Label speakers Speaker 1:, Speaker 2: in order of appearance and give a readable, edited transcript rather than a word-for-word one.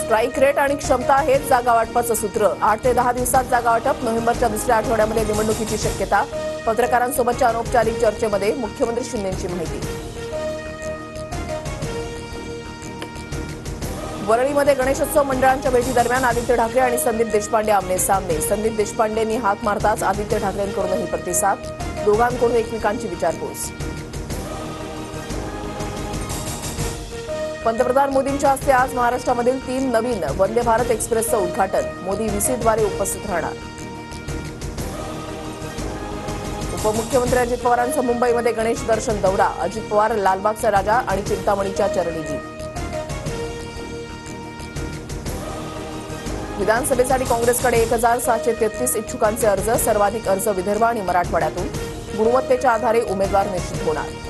Speaker 1: Strike rate आणि क्षमता हेच जागा वाटपाचं सूत्र. 8 ते 10 दिवसात जागा वाटप. नोव्हेंबरच्या दुसऱ्या आठवड्यामध्ये निवडणुकीची शक्यता. पत्रकारांसोबतच्या अनौपचारिक चर्चेमध्ये मुख्यमंत्री शिंदेंची माहिती. वरळीमध्ये गणेशोत्सव मंडळांच्या भेटीदरम्यान आदित्य ठाकरे आणि संदीप देशपांडे आमने सामने. संदीप देशपांडेंनी हाक मारताच आदित्य ठाकरेंकडूनही प्रतिसाद. दोघांकडून एकमेकांची विचारपूस. पंतप्रधान मोदींच्या हस्ते आज महाराष्ट्रामधील 3 नवीन वंदे भारत एक्सप्रेसचं उद्घाटन. मोदी व्हीसीद्वारे उपस्थित राहणार. उपमुख्यमंत्री अजित पवारांचा मुंबईमध्ये गणेश दर्शन दौरा. अजित पवार लालबागचा राजा आणि चिंतामणीच्या चरणी गेले. विधानसभेसाठी काँग्रेसकडे 1633 इच्छुकांचे अर्ज. सर्वाधिक अर्ज विदर्भ आणि मराठवाड्यातून. गुणवत्तेच्या आधारे उमेदवार निश्चित होणार.